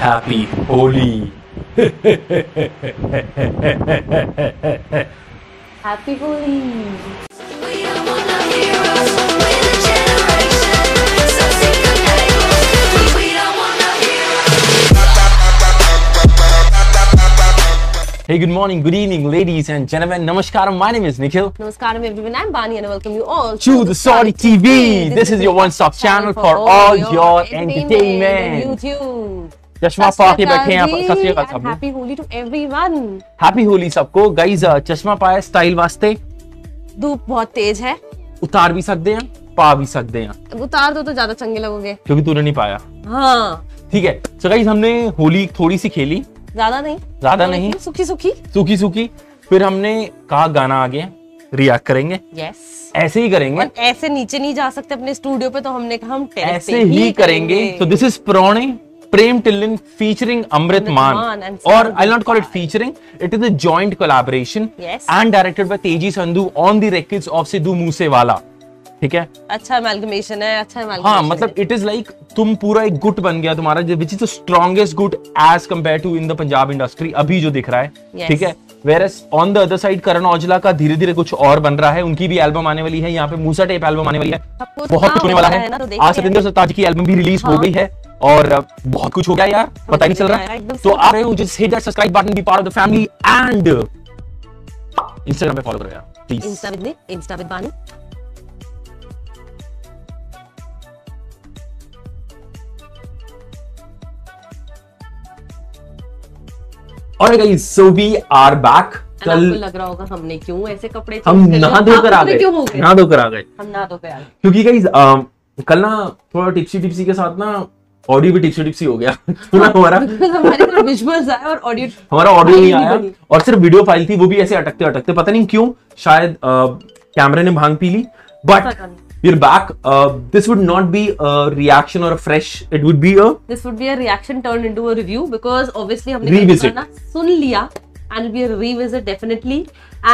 Happy Holi. Happy Holi. We don't want no heroes. We're the generation. So sick of labels. We don't want no heroes. Hey, good morning, good evening, ladies and gentlemen. Namaskaram. My name is Nikhil. Namaskaram everyone, I'm Bani and I welcome you all To the Saudi TV. This is your one-stop channel for all your entertainment. YouTube. चश्मा पा के बैठे हैं आप. सत श्री अकाल सबको. Happy Holi to everyone. Happy Holi सबको. गाइस चश्मा पाया स्टाइल वास्ते. धूप बहुत तेज है. उतार भी सकते हैं, पा भी सकते हैं. उतार दो तो ज्यादा चंगे लगोगे. क्योंकि तूने नहीं पाया. हाँ. ठीक है. तो गाइस हमने होली थोड़ी सी खेली. ज्यादा नहीं. सूखी सूखी. फिर हमने कहा गाना आ गया, रिएक्ट करेंगे. यस. ऐसे ही करेंगे. और ऐसे नीचे नहीं जा सकते अपने स्टूडियो पे, तो हमने कहा हम टेरेस ऐसे ही करेंगे. So this is Prem Tillin featuring Amrit Maan. Or I'll not call it featuring. It is a joint collaboration. Yes. And directed by Teji Sandhu on the records of Sidhu Moosewala. ठीक है. अच्छा amalgamation है. हाँ, मतलब it is like तुम पूरा एक गुट बन गया तुम्हारा, which is the strongest गुट as compared to in the Punjab industry अभी जो दिख रहा है. ठीक है. Whereas on the other side Karan Aujla का धीरे धीरे कुछ और बन रहा है. उनकी भी एल्बम आने वाली है. यहाँ पे मूसा टेप एल्बम आने वाली है. बहुत कुछ होने वाला है. आज सतिंदर सरताज की एल्बम भी रिलीज हो गई है और बहुत कुछ हो गया यार, पता ही नहीं चल रहा है. तो आ रहे हो, just hit that subscribe button, be part of the family and Instagram पे फॉलो करो यार please. Insta with Bani. Alright guys, so we are back. कल लग रहा होगा हमने क्यों ऐसे कपड़े हम नहा धोकर आ गए. नहा धोकर आ गए. हम नहा धोकर आ गए क्योंकि गाइस कल ना थोड़ा टिप्सी के साथ ना ऑडियो भी टिप्सी हो गया. हमारा विजुअल्स आए और ऑडियो, हमारा ऑडियो नहीं आया और सिर्फ वीडियो फाइल थी, वो भी ऐसे अटकते पता नहीं क्यों. शायद कैमरे ने भांग पी ली. But we're back. This would not be a reaction or a fresh. It would be a. This would be a reaction turned into a review because obviously हमने revisit गाना सुन लिया and it'll be a revisit definitely.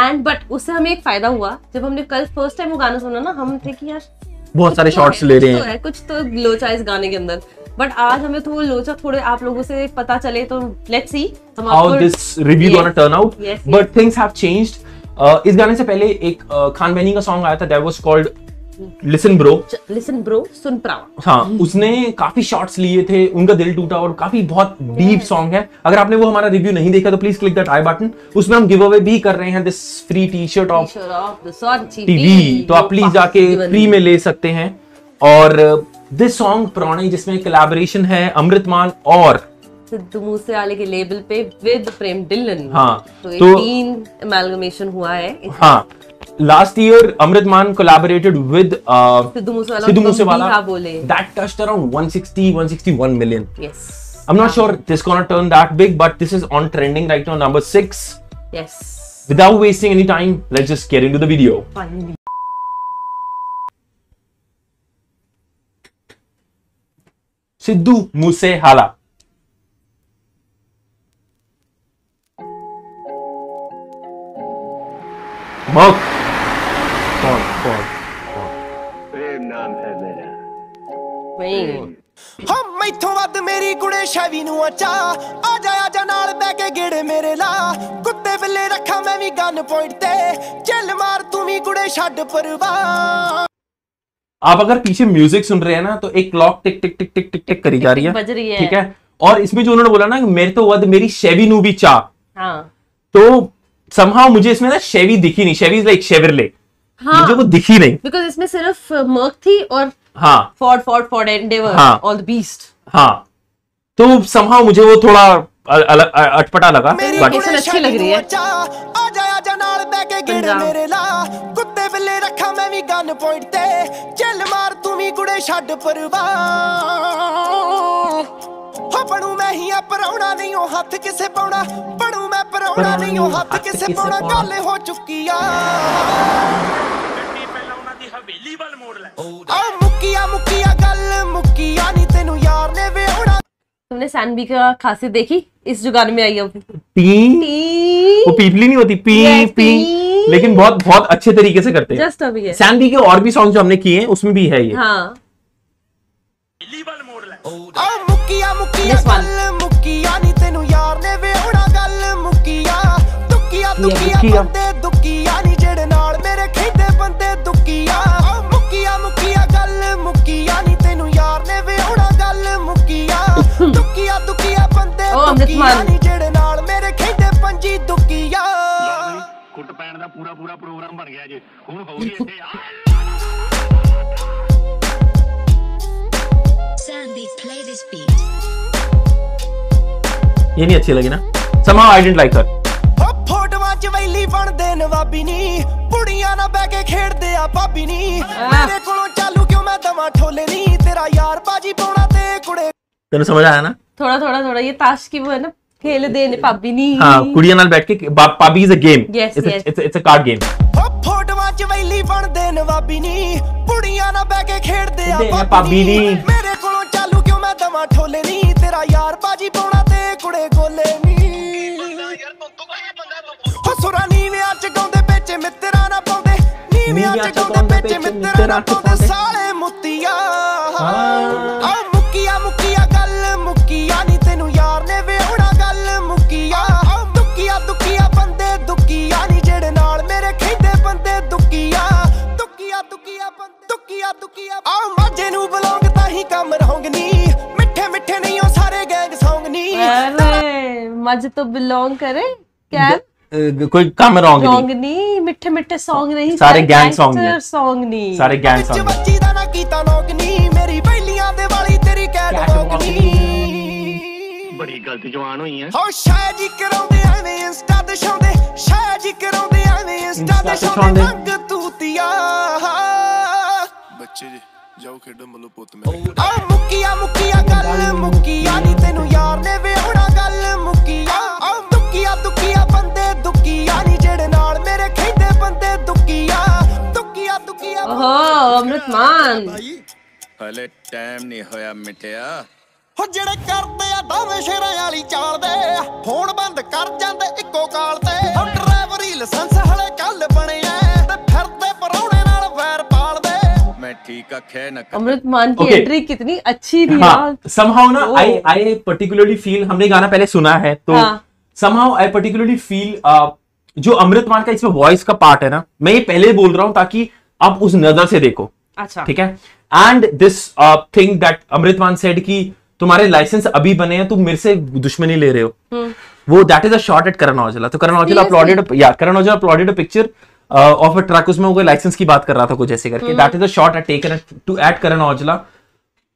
And but उससे हमें एक फायदा हुआ जब हमने कल फर्स्ट टाइम वो गाना सुना ना, हम थे कि यार बहुत सारे शॉट्स ले रहे हैं, कुछ तो लोचा इस गाने के अंदर. बट आज हमें तो वो लोचा थोड़े आप लोगों से पता चले, तो let's see how this review gonna turn out. But things have changed. इस गाने से पहले एक खान बहनी का सॉन्ग आया था, that was called Listen Bro, सुन प्रावा. हाँ, उसने काफी शॉट्स लिए थे, उनका दिल टूटा और काफी बहुत डीप सॉन्ग है. अगर आपने वो हमारा रिव्यू नहीं देखा तो please click that I button. उसमें हम गिव अवे भी कर रहे हैं this free T shirt of TV, तो आप प्लीज जाके फ्री में ले सकते हैं. और दिस सॉन्ग पुराने जिसमें कोलैबोरेशन है अमृत मान और सिद्धू मूसेवाले के लेबल पे विद प्रेम टिल्लन. हाँ, तो 18 एमालगमेशन हुआ है. हाँ, last year Amrit Maan collaborated with Sidhu Moosewala. That touched around 161 million. Yes. I'm not sure this gonna turn that big, but this is on trending right now, number 6. Yes. Without wasting any time, let's just get into the video. Finally. Sidhu Moosewala. Mark. प्रेम नाम है मेरा. हम मैथों वद मेरी कुड़े शैवी नु अचा आ जा नाल बै के गेड़े मेरे ला कुत्ते बिल्ले रखा मैं भी गन पॉइंट ते चल मार तू भी कुड़े छड्ड परवाह. आप अगर पीछे म्यूजिक सुन रहे हैं ना, तो एक क्लॉक टिक टिक टिक टिक टिक टिक करी जा रही है. बज रही है. ठीक है. और इसमें जो उन्होंने बोला ना, मेरे तो वद मेरी शेवी नु भी चा. हाँ. तो somehow मुझे इसमें ना शेवी दिखी नहीं. शेवी इज लाइक शेवरले. हाँ, मुझे वो दिखी नहीं बिकॉज इसमें सिर्फ मर्क थी और हाँ Ford Endeavour, all the beast. हाँ, तो somehow मुझे वो थोड़ा अटपटा लगा. बट अच्छी लग रही है. आ जा नाल बै के गेड़े मेरे ला कुत्ते बिल्ले रखा मैं भी गन पॉइंट ते चल मार तू भी कुड़े छड्ड परवाह. हो बनू मैं ही पराउणा नहीं हो हाथ किसे पाउणा, बनू मैं पराउणा नहीं हो हाथ किसे पाउणा. गल हो चुकी आ ਪਹਿਲਾਂ ਉਹਨਾਂ ਦੀ ਹਵੇਲੀ ਵੱਲ ਮੋੜ ਲੈ. ਆ ਮੁੱਕੀਆ ਗੱਲ ਮੁੱਕੀਆ ਨਹੀਂ ਤੈਨੂੰ ਯਾਰ ਨੇ ਵੇਉਣਾ. तुमने सैनवी का खासियत देखी इस जो गाने में आई है? वो पीपली नहीं होती, पी लेकिन बहुत अच्छे तरीके से करते हैं. जस्ट अभी है. सैनवी के और भी सॉन्ग जो हमने किए हैं उसमें भी है ये. हाँ. ਹਵੇਲੀ ਵੱਲ ਮੋੜ ਲੈ. मुक्किया ਦੁਕੀਆ ਬੰਦੇ ਦੁਕੀਆ ਨੀ ਜਿਹੜੇ ਨਾਲ ਮੇਰੇ ਖੇਡੇ ਬੰਦੇ ਦੁਕੀਆ ਮੁੱਕੀਆ ਮੁੱਕੀਆ ਗੱਲ ਮੁੱਕੀਆ ਨੀ ਤੈਨੂੰ ਯਾਰ ਨੇ ਵਿਆਹਣਾ ਗੱਲ ਮੁੱਕੀਆ ਦੁਕੀਆ ਦੁਕੀਆ ਬੰਦੇ ਦੁਕੀਆ ਨੀ ਜਿਹੜੇ ਨਾਲ ਮੇਰੇ ਖੇਡੇ ਪੰਜੀ ਦੁਕੀਆ ਕੁੱਟ ਪੈਣ ਦਾ ਪੂਰਾ ਪ੍ਰੋਗਰਾਮ ਬਣ ਗਿਆ ਜੇ ਹੁਣ ਹੋਊਗੀ ਇੱਥੇ Sandy, play this beat. ये नहीं अच्छी लगी ना? Somehow I didn't like her. ਫੋਟੋਆਂ ਚ ਵੈਲੀ ਬਣਦੇ ਨਵਾਬੀ ਨੀ ਕੁੜੀਆਂ ਨਾਲ ਬਹਿ ਕੇ ਖੇਡਦੇ ਆ ਭਾਬੀ ਨੀ ਮੇਰੇ ਕੋਲੋਂ ਚਾਲੂ ਕਿਉਂ ਮੈਂ ਦਵਾਂ ਠੋਲੇ ਨੀ ਤੇਰਾ ਯਾਰ ਬਾਜੀ ਪਾਉਣਾ ਤੇ ਕੁੜੇ तेरे समझ आया ना? थोड़ा ये ताश की वो है ना खेल दे ने पाबी नी हाँ कुड़ियां नाल बैठ के पाबी is a game. Yes, It's a card game. ਫੋਟੋਆਂ ਚ ਵੈਲੀ ਬਣਦੇ ਨਵਾਬੀ ਨੀ ਕੁੜੀਆਂ ਨਾਲ ਬਹਿ ਕੇ ਖੇਡਦੇ ਆ ਭਾਬੀ ਨੀ ਮੇਰੇ ਕੋਲੋਂ ਚਾਲੂ ਕਿਉਂ ਮੈਂ ਦਵਾਂ ਠੋਲੇ ਨੀ ਤੇਰਾ ਯਾਰ ਬਾਜੀ ਪਾਉਣਾ ਤੇ ਕੁੜੇ ਗੋਲੇ ਨੀ ਹਸੁਰਾ ਨੀਵਿਆਂ ਚ ਗਾਉਂਦੇ ਵਿੱਚ ਮਿੱਤਰਾਂ ਨਾ ਪਾਉਂਦੇ ਨੀਵਿਆਂ ਚ ਗਾਉਂਦੇ ਵਿੱਚ ਮਿੱਤਰਾਂ ਨਾ ਪਾਉਂਦੇ ਸਾਲੇ ਮੁੱਤੀਆ ਆ ਮੁੱਕੀਆ ਗੱਲ ਮੁੱਕੀਆ ਨੀ ਤੈਨੂੰ ਯਾਰ ਨੇ ਵਿਆਹਣਾ ਗੱਲ ਮੁੱਕੀਆ ਦੁਕੀਆ ਬੰਦੇ ਦੁਕੀਆ ਨੀ ਜਿਹੜੇ ਨਾਲ ਮੇਰੇ ਖੇਡੇ ਬੰਦੇ ਦੁਕੀਆ ਬੰਦੇ ਆ ਮਾਝੇ ਨੂੰ ਬਲੌਂਗ ਤਾਂ ਹੀ ਕੰਮ ਰਹੋਂਗ ਨੀ ਮਿੱਠੇ ਨਹੀਂ ਉਹ ਸਾਰੇ ਗੈਂਗ ਸੌਂਗ ਨੀ अरे मज तो बिलोंग करे क्या कोई काम रॉन्ग नहीं मिठे सॉन्ग नहीं सारे गैंग सॉन्ग नहीं सारे गैंग सॉन्ग ਬੱਚੀ ਦਾ ਨਾ ਕੀਤਾ ਨੌਕ ਨੀ ਮੇਰੀ ਬੈਲੀਆਂ ਦੇ ਵਾਲੀ ਤੇਰੀ ਕੈਟ ਵੌਕ ਨੀ ਬੜੀ ਗਲਤ ਜਵਾਨ ਹੋਈ ਐ ਹੋ ਸ਼ਾਇਦ ਜੀ ਕਰਾਉਂਦੇ ਐਵੇਂ ਇੰਸਟਾ ਤੇ ਸ਼ਾਉਂਦੇ ਸ਼ਾਇਦ ਜੀ ਕਰਾਉਂਦੇ ਐਵੇਂ ਇੰਸਟਾ ਤੇ ਸ਼ਾਉਂਦੇ ਮੰਗ ਤੂਤੀਆ ਬੱਚੇ ਜੀ ਜਾਓ ਖੇਡੋ ਮੱਲੋ ਪੁੱਤ ਮੇਰੇ ਆ ਮੁੱਕੀਆ ਗੱਲ ਮੁੱਕੀਆ ਨੀ ਤੈਨੂੰ ਯਾਰ ਨੇ ਵਿਆਹਣਾ ਗੱਲ ਮੁੱਕੀਆ ਦੁਕੀਆ ਬੰਦੇ ਦੁਕੀਆ ਨੀ ਜਿਹੜੇ ਨਾਲ ਮੇਰੇ ਖੇਡੇ ਬੰਦੇ ਦੁਕੀਆ ओहो अमृतमान ਹਲੇ ਟਾਈਮ ਨਹੀਂ ਹੋਇਆ ਮਿਟਿਆ ਹੋ ਜਿਹੜੇ ਕਰਦੇ ਆ ਦਾਵੇਂ ਸ਼ੇਰਾਂ ਵਾਲੀ ਚਾਲਦੇ ਫੋਨ ਬੰਦ ਕਰ ਜਾਂਦੇ ਇੱਕੋ ਕਾਲ ਤੇ ਹੋ ਡਰਾਈਵਰੀ ਲਾਇਸੈਂਸ ਹਲੇ ਕੱਲ ਬਣਿਆ ਤੇ ਫਿਰਦੇ ਪਰੌਣੇ ਨਾਲ ਵੈਰ ਪਾਲਦੇ मैं ठीक है ना अमृतमान की एंट्री कितनी अच्छी थी हाँ, somehow ना I particularly feel हमने गाना पहले सुना है तो somehow I particularly feel जो अमृतमान का इसमें वॉइस का पार्ट है ना मैं ये पहले बोल रहा हूँ ताकि आप उस नजर से देखो अच्छा ठीक है and this thing that Amrit Maan said कि तुम्हारे लाइसेंस अभी बने हैं तुम मेरे से दुश्मनी ले रहे हो वो that is a shot at Karan Aujla तो Karan Aujla uploaded a picture of a truck उसमें वो लाइसेंस की बात कर रहा था कुछ ऐसे करके that is a shot taken to at Karan Aujla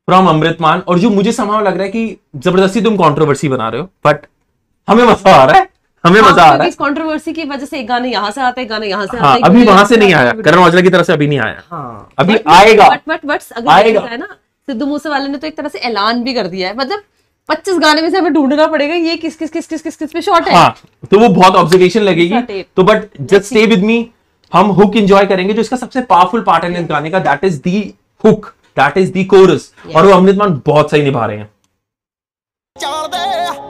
from Amrit Maan और जो मुझे समाव लग रहा है कि जबरदस्ती तुम कंट्रोवर्सी बना रहे हो बट हमें मजा आ रहा है इस कंट्रोवर्सी की वजह से एक गाना यहाँ से आता है गाना यहाँ से आता है अभी वहां से नहीं आया करण औजला की तरफ से अभी नहीं आया अभी आएगा बट अगर है ना सिद्धू मूसेवाले ने तो एक तरह से ऐलान भी कर दिया है मतलब 25 गाने में से हमें ढूंढना पड़ेगा ये किस पे शॉट है तो वो बहुत ऑब्जर्वेशन लगेगी तो but just stay with me हम हुक एंजॉय करेंगे जो इसका सबसे पावरफुल पार्ट है इस गाने का that is the hook that is the chorus और वो अमृतमान बहुत सही निभा रहे हैं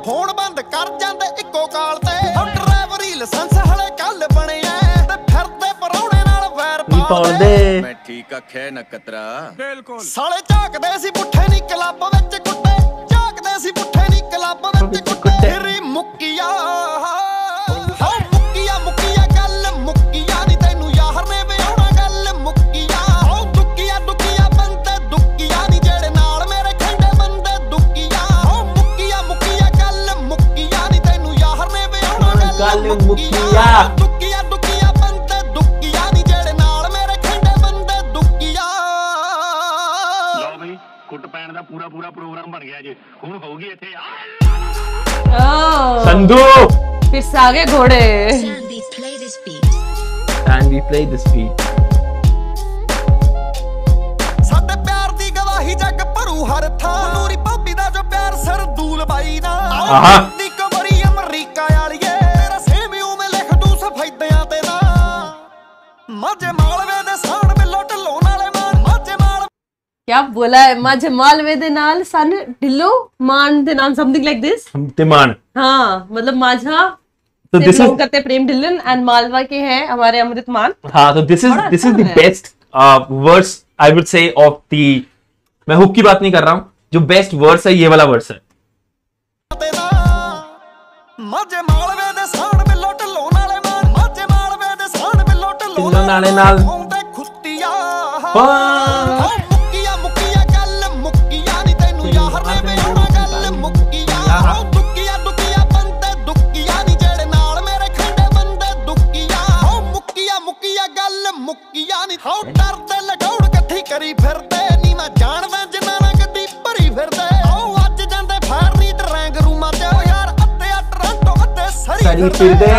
फोन बंद कर जांदे इक्को काल ते ड्राइवरी लाइसेंस हले कल बणिया ते फिरदे परौणे नाल वैर पालदे मैं ठीक है ना कतरा बिल्कुल साले झाकदे सी पुੱਠੇ ਨੀ ਕਲੱਬ ਵਿੱਚ ਕੁੱਟੇ झाकदे सी पुੱਠੇ ਨੀ ਕਲੱਬ ਵਿੱਚ ਕੁੱਟੇ ਤੇਰੀ ਮੁੱਕੀਆ ਮੁੱਕੀਆ ਗੱਲ ਮੁੱਕੀਆ ਨੀ ਤੈਨੂੰ ਯਾਰ ਨੇ ਵਿਆਹਣਾ ਗੱਲ ਮੁੱਕੀਆ ਦੁਕੀਆ ਬੰਦੇ ਦੁਕੀਆ ਨੀ ਜਿਹੜੇ ਨਾਲ ਮੇਰੇ ਖੰਡੇ ਬੰਦੇ ਦੁਕੀਆ ਮੁੱਕੀਆ ਗੱਲ ਮੁੱਕੀਆ ਨੀ ਤੈਨੂੰ ਯਾਰ ਨੇ ਵਿਆਹਣਾ ਗੱਲ ਮੁੱਕੀਆ ਦੁਕੀਆ ਬੰਦੇ ਦੁਕੀਆ ਨੀ ਜਿਹੜੇ ਨਾਲ ਮੇਰੇ ਖੰਡੇ ਬੰਦੇ ਦੁਕੀਆ ਲਓ ਬਈ ਕੁੱਟ ਪੈਣ ਦਾ ਪੂਰਾ ਪ੍ਰੋਗਰਾਮ ਬਣ ਗਿਆ ਜੇ ਹੁਣ ਹੋਊਗੀ ਇੱਥੇ संधू फिर से आगे घोड़े Sandy, play this beat. and we play this beat ਸਾਡੇ ਪਿਆਰ ਦੀ ਗਵਾਹੀ ਜੱਗ ਭਰੂ ਹਰ ਥਾਂ ਨੂਰੀ ਭਾਬੀ ਦਾ ਜੋ ਪਿਆਰ ਸਰਦੂਲ ਬਾਈ ਨਾ ਦੀ ਕਬਰੀ ਅਮਰੀਕਾ ਵਾਲੀਏ ਤੇਰਾ ਸੇਮ ਉਵੇਂ ਲਿਖ ਦੂੰ ਸਫੈਦਿਆਂ ਤੇ ਨਾ ਮਾਝੇ ਮਾਲਵੇ ਦੇ ਸਾਣ ਬਿੱਲੋ ਢੱਲੋਂ ਨਾਲੇ ਮਾਨ ਮਾਝੇ ਮਾਲ क्या बोला है माझे मालवे दे नाल सन ढिल्लो मान दे नाल समथिंग लाइक दिस तिमान हाँ मतलब माझा तो से belong करते प्रेम ढिल्लन एंड मालवा के हैं हमारे अमृतमान हाँ तो this is the best verse I would say of the मैं हुक की बात नहीं कर रहा हूँ जो बेस्ट वर्स है ये वाला वर्स है ਮਾਝੇ ਮਾਲਵੇ ਦੇ ਸਾਣ ਬਿੱਲੋ ਢੱਲੋਂ ਨਾਲੇ ਮਾਨ ਢਿੱਲੋਂ ਨਾਲੇ ਨਾਲ ਆਉਂਦੇ ਖੁੱਤੀਆਂ ਮੁੱਕੀਆਂ ਮੁੱਕੀਆਂ ਗੱਲ ਮੁੱਕੀਆਂ ਨਹੀਂ ਤੈਨੂੰ ਯਾਰ ਨੇ ਵੇਉਣਾ ਗੱਲ ਮੁੱਕੀਆਂ ਦੁੱਕੀਆਂ ਦੁੱਕੀਆਂ ਬੰਦੇ ਦੁੱਕੀਆਂ ਨਹੀਂ ਜਿਹੜੇ ਨਾਲ ਮੇਰੇ ਖੰਡੇ ਬੰਦੇ ਦੁੱਕੀਆਂ ਮੁੱਕੀਆਂ ਮੁੱਕੀਆਂ ਗੱਲ ਮੁੱਕੀਆਂ ਨਹੀਂ ਡਰਦੇ ਲਗਾਉਣ ਇਕੱਠੀ ਕਰੀ ਫਿਰਦੇ ਨਹੀਂ ਮੈਂ ਜਾਣਦਾ ਜਿੰਨਾ ਨਾਲ ਗੱਡੀ ਭਰੀ ਫਿਰਦੇ ਅੱਜ ਜਾਂਦੇ ਫਾਇਰ ਨਹੀਂ ਡਰੈਂਗ ਰੂਮਾਂ ਤੇ ਯਾਰ ਅੱਧੇ ਆ ਟੋਰਾਂਟੋ ਅੱਧੇ ਸਰੀ ਫਿਰਦੇ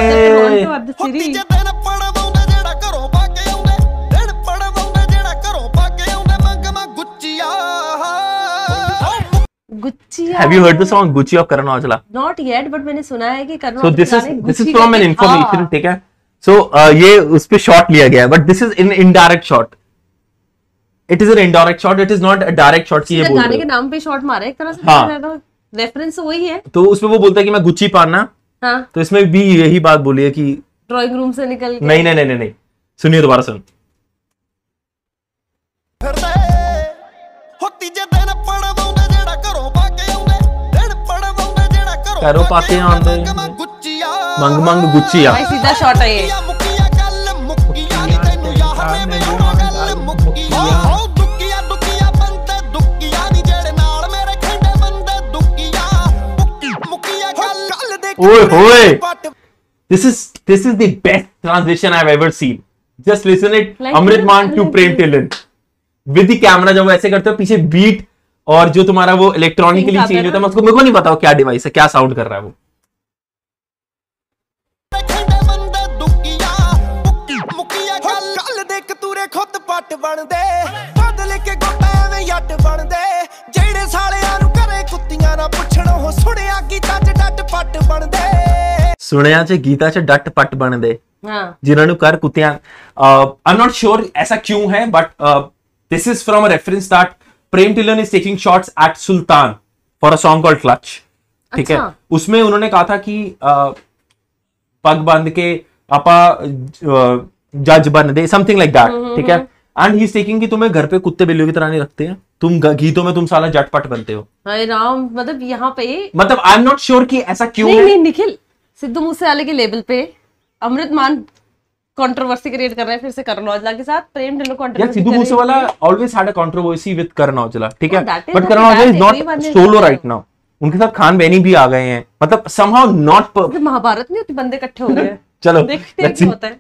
ਹੁੱਤੀ ਜੇ ਦਿਨ ਪੜਵਾਉਂਦੇ ਜਿਹੜਾ ਘਰੋਂ ਪਾ ਕੇ ਆਉਂਦੇ ਦਿਨ ਪੜਵਾਉਂਦੇ ਜਿਹੜਾ ਘਰੋਂ ਪਾ ਕੇ ਆਉਂਦੇ ਮੰਗਾਂ ਗੁੱਚੀਆਂ गुच्चिया Have you heard the song Gucci of Karan Aujla? Not yet, but मैंने सुना है कि करण So this is from an information, ठीक है? So ये उस पे शॉट लिया गया है, but this is an indirect shot. It is an indirect shot. It is not a direct shot कि ये बोल गाने रहे के नाम पे शॉट मारा है एक तरह से। हाँ। रेफरेंस वही है। तो उसमें वो बोलता है कि मैं गुच्ची पहनना। हाँ। तो इसमें भी यही बात बोली है कि ड्राइंग रूम से निकल के नहीं सुनिए दोबारा सुन। करो पाके आंदे मंग मंग गुच्चिया भाई सीधा शॉट है ये। ओए होए this is the best transition I've ever seen. Just listen it. Like Amrit Maan to Prem Tillan with the camera जब वो ऐसे करते हो पीछे बीट और जो तुम्हारा वो इलेक्ट्रॉनिकली चेंज होता है मेरे को नहीं पता क्या डिवाइस है क्या साउंड कर रहा है वो। सुनिया च गीता च डट पट बन दे जिन्होंने कर कुत्तियां। आई एम नॉट श्योर ऐसा क्यों है but this is from a reference that Prem Dhillon is taking shots at Sultan for a song called clutch. ठीक है उसमें उन्होंने कहा था कि पग बांध के आपा जज बन दे समथिंग लाइक दैट। ठीक है एंड ही इज टेकिंग कि तुम्हें घर पे कुत्ते बिल्लियों की तरह नहीं रखते हैं तुम गीतों में तुम साला जटपट बनते हो। अरे राम मतलब यहाँ पे मतलब आई एम नॉट श्योर कि ऐसा क्यों है। नहीं निखिल सिद्धू मूसेवाले के लेवल पे अमृत मान कंट्रोवर्सी क्रिएट कर रहे हैं फिर से करण औजला के साथ Prem Dhillon controversy. Sidhu Moosewala always had a controversy with Karan Aujla. ठीक है that is but not Karan Aujla is bad, not solo right now. उनके साथ खान बेनी भी आ गए हैं मतलब समहाउ नॉट महाभारत नहीं होती बंदे इकट्ठे हो गए। चलो देखते हैं क्या होता है।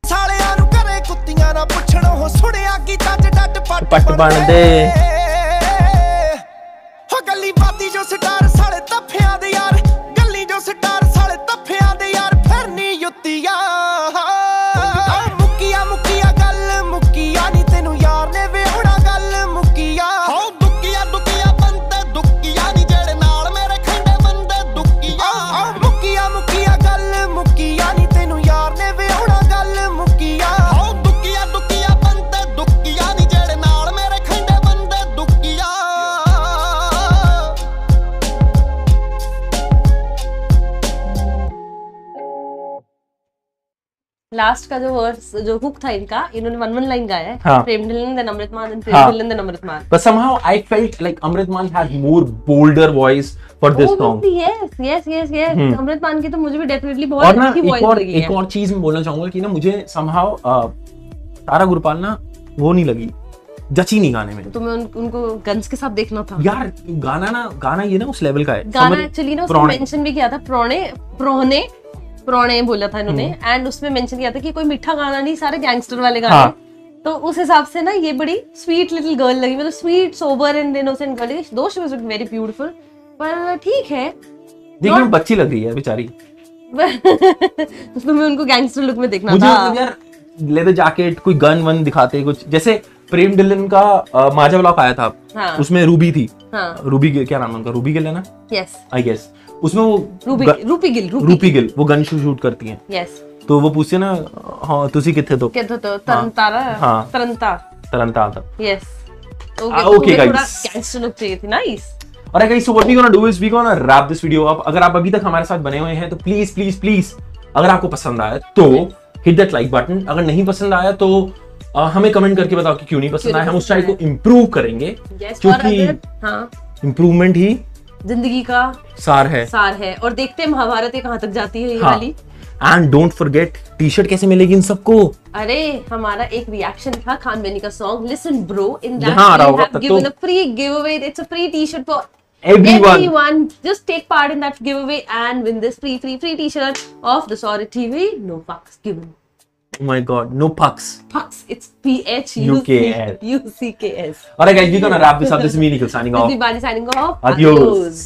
ਸਾਲਿਆਂ ਨੂੰ ਘਰੇ ਕੁੱਤੀਆਂ ਨਾ ਪੁੱਛਣੋ ਹੋ ਸੁਣਿਆ ਕੀ ਚੱਜ ਡੱਟ ਪੱਟ ਬਣਦੇ ਹੋ ਗੱਲੀ ਬਾਤੀ ਜੋ ਸਟਾਰ ਸਾਲੇ ਤੱਫਿਆਂ ਦੇ ਯਾਰ ਗੱਲੀ ਜੋ ਸਟਾਰ ਸਾਲੇ ਤੱਫਿਆਂ ਦੇ ਯਾਰ ਫਿਰ ਨੀ ਯੁੱਤੀਆਂ ਮੁੱਕੀਆਂ ਮੁੱਕੀਆਂ ਗੱਲ ਮੁੱਕੀਆਂ ਨੀ ਤੈਨੂੰ ਯਾਰ ਨੇ ਵੇਉਣਾ ਗੱਲ ਮੁੱਕੀਆਂ ਹੋ ਦੁੱਕੀਆਂ ਦੁੱਕੀਆਂ ਬੰਦੇ ਦੁੱਕੀਆਂ ਨੀ ਜਿਹੜੇ ਨਾਲ ਮੇਰੇ ਖੰਡੇ ਬੰਦੇ ਦੁੱਕੀਆਂ ਮੁੱਕੀਆਂ ਮੁੱਕੀਆਂ ਗੱਲ ਮੁੱਕੀਆਂ ਨੀ ਤੈਨੂੰ ਯਾਰ ਨੇ ਵੇਉਣਾ ਗੱਲ ਮੁੱਕੀਆਂ ਹੋ ਦੁੱਕੀਆਂ ਦੁੱਕੀਆਂ ਬੰਦੇ ਦੁੱਕੀਆਂ ਨੀ ਜਿਹੜੇ ਨਾਲ ਮੇਰੇ ਖੰਡੇ ਬੰਦੇ ਦੁੱਕੀਆਂ। लास्ट का जो वर्स जो हुक था इनका इन्होंने वन लाइन गाया है। हाँ। प्रेम ढिल्लन देन अमृत मान देन हाँ। प्रेम ढिल्लन देन अमृत मान। but somehow I felt like Amrit Maan had more bolder voice for this song। yes अमृत मान की तो मुझे भी डेफिनेटली और बहुत ना अच्छी वॉइस लगी है। एक और चीज मैं बोलना चाहूंगा कि ना मुझे somehow तारा गुरपाल ना वो नहीं लगी जची नहीं गाने में। तुम्हें उनको गन्स के साथ देखना था यार गाना ये ना उस लेवल का है। गाना एक्चुअली ना उसमें मेंशन भी किया था प्रोणे बोला था इन्होंने एंड उसमें मेंशन किया था कि कोई मीठा गाना नहीं सारे गैंगस्टर वाले गाने। हाँ। तो उस हिसाब से ना ये बड़ी स्वीट लिटिल गर्ल लगी मतलब sweet sober and innocent girl दो शी वाज वेरी ब्यूटीफुल पर ठीक है देखने में बच्ची लग रही है बेचारी। तुम्हें उनको गैंगस्टर लुक में देखना मुझे था। मतलब यार लेदर जैकेट कोई गन वन दिखाते कुछ जैसे प्रेम ढिल्लन का माजा ब्लॉक आया था। हाँ। उसमें रूबी थी। हाँ। रूबी क्या नाम है उनका रूबी गिल है ना यस आई गेस उसमें वो रूपी गिल वो गन शूट करती हैं। यस तो वो पूछते ना हाँ तुसी किथे तो कहते तो तरनतारा हाँ। तरनताल था यस okay, guys. थोड़ा गैंगस्टर लुक चाहिए थी nice. Alright guys, so what we're gonna do is we're gonna wrap this video up। अगर आप अभी तक हमारे साथ बने हुए हैं तो प्लीज अगर आपको पसंद आया तो हिट दैट लाइक बटन। अगर नहीं पसंद आया तो हमें कमेंट करके बताओ कि क्यों नहीं पसंद आया। हम उस चैनल को इम्प्रूव करेंगे क्योंकि इम्प्रूवमेंट ही जिंदगी का सार है और देखते हैं महाभारत ये कहाँ तक जाती है ये हाँ। वाली। एंड डोंट फॉरगेट टी-शर्ट कैसे मिलेगी इन सबको? अरे हमारा एक रिएक्शन था खान बेनी का song listen bro, in that यहाँ आ रहा वी होगा हैव तब गिवन तो। A free giveaway. It's a free T-shirt for Everyone. everyone. Just take part in that giveaway and win this free t-shirt of the Sorry TV. No fucks given. Oh my god, no pucks. Pucks. It's PHUCKS. Alright guys, we're gonna wrap this up. This is me, Nikhil, signing This off. is Bani signing off. Adios.